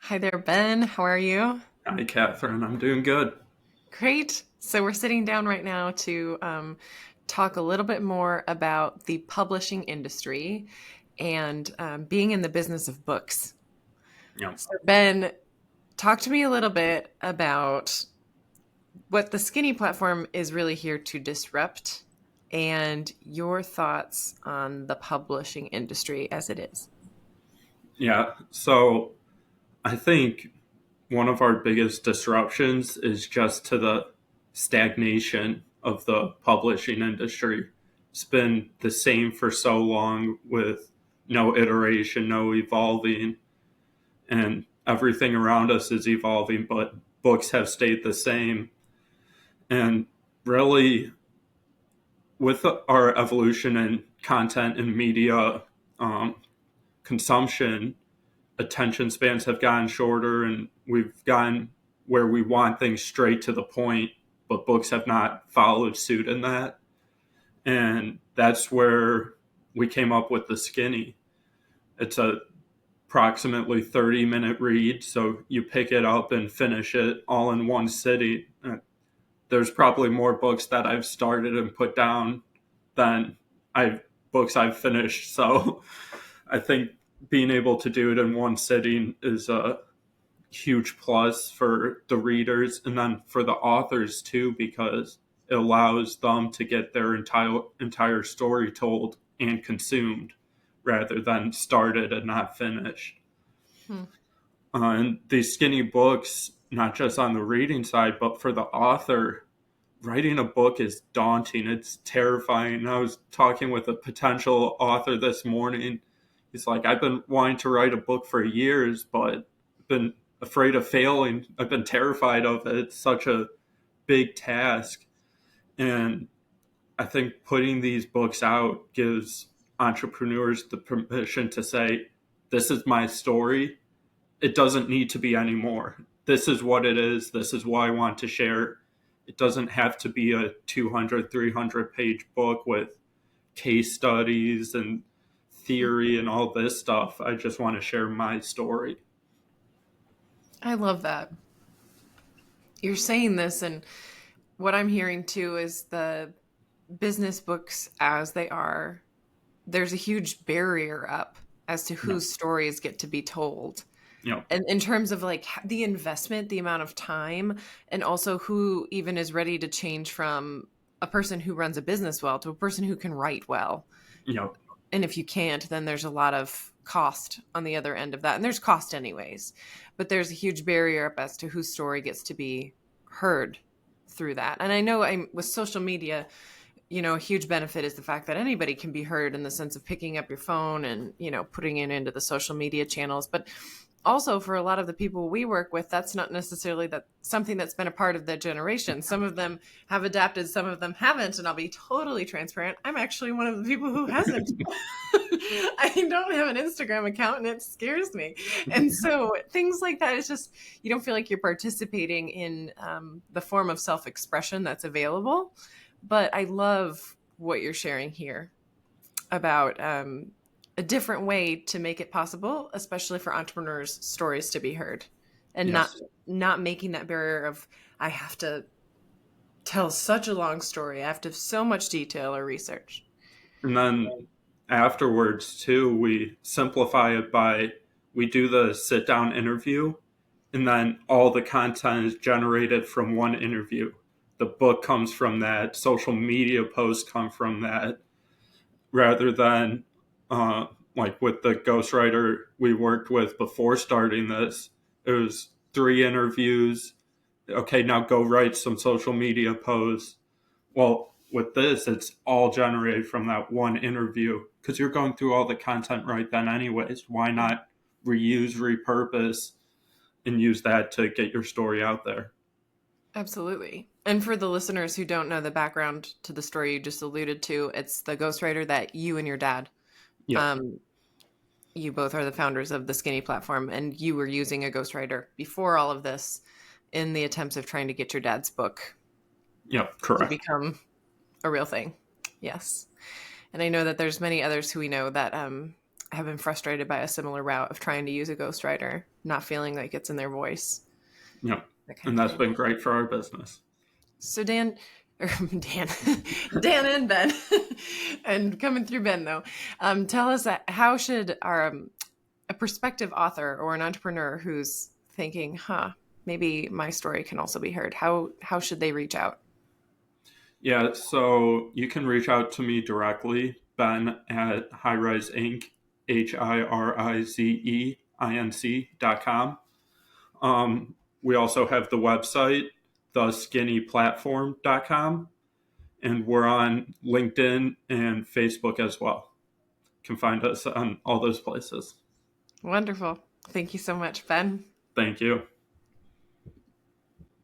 Hi there, Ben. How are you? Hi, Catherine. I'm doing good. Great. So, we're sitting down right now to talk a little bit more about the publishing industry and being in the business of books. Yeah. So, Ben, talk to me a little bit about what the Skinny platform is really here to disrupt and your thoughts on the publishing industry as it is. Yeah. So I think one of our biggest disruptions is just to the stagnation of the publishing industry. It's been the same for so long with no iteration, no evolving, and everything around us is evolving, but books have stayed the same. And really, with our evolution in content and media um, consumption, attention spans have gotten shorter and we've gotten where we want things straight to the point, but books have not followed suit in that. And that's where we came up with the skinny. It's a approximately 30-minute read, so you pick it up and finish it all in one sitting. There's probably more books that I've started and put down than I've books I've finished. So I think being able to do it in one sitting is a huge plus for the readers and then for the authors too, because it allows them to get their entire story told and consumed rather than started and not finished. Hmm. And these skinny books, not just on the reading side, but for the author, writing a book is daunting. It's terrifying. I was talking with a potential author this morning. He's like, I've been wanting to write a book for years, but been afraid of failing. I've been terrified of it. It's such a big task. And I think putting these books out gives entrepreneurs the permission to say, this is my story. It doesn't need to be anymore. This is what it is. This is what I want to share. It doesn't have to be a 200, 300 page book with case studies and theory and all this stuff. I just want to share my story. I love that. You're saying this, and what I'm hearing too is the business books as they are, there's a huge barrier up as to Yeah. whose stories get to be told. You know, And in terms of like the investment, the amount of time, and also who even is ready to change from a person who runs a business well to a person who can write well. you know, And if you can't, then there's a lot of cost on the other end of that. And there's cost anyways, but there's a huge barrier up as to whose story gets to be heard through that. And I know I'm with social media, a huge benefit is the fact that anybody can be heard in the sense of picking up your phone and, putting it into the social media channels. But also for a lot of the people we work with, that's not necessarily that something that's been a part of their generation. Some of them have adapted, some of them haven't. And I'll be totally transparent. I'm actually one of the people who hasn't. I don't have an Instagram account and it scares me. And so things like that is just, you don't feel like you're participating in the form of self expression that's available. But I love what you're sharing here about a different way to make it possible, especially for entrepreneurs' stories to be heard, and not yes. not making that barrier of I have to tell such a long story, I have to have so much detail or research. And then afterwards, too, we simplify it by we do the sit down interview, and then all the content is generated from one interview. The book comes from that, social media posts come from that, rather than uh, like with the ghostwriter we worked with before starting this. It was three interviews. Okay, now go write some social media posts. Well, with this, it's all generated from that one interview because you're going through all the content right then, anyways. Why not reuse, repurpose, and use that to get your story out there? Absolutely. And for the listeners who don't know the background to the story you just alluded to, it's the ghostwriter that you and your dad, Yeah, um, you both are the founders of the Skinny platform, and you were using a ghostwriter before all of this in the attempts of trying to get your dad's book yeah, to correct. become a real thing. Yes. And I know that there's many others who we know that have been frustrated by a similar route of trying to use a ghostwriter, not feeling like it's in their voice, Yeah. that kind And of that's thing. been great for our business. So Dan, or Dan, Dan and Ben, and coming through Ben though, tell us how should a prospective author or an entrepreneur who's thinking, maybe my story can also be heard. How should they reach out? Yeah, so you can reach out to me directly, Ben at Highrise Inc., HIRIZEINC.com. We also have the website, theskinnyplatform.com, and we're on LinkedIn and Facebook as well. You can find us on all those places. Wonderful. Thank you so much, Ben. Thank you.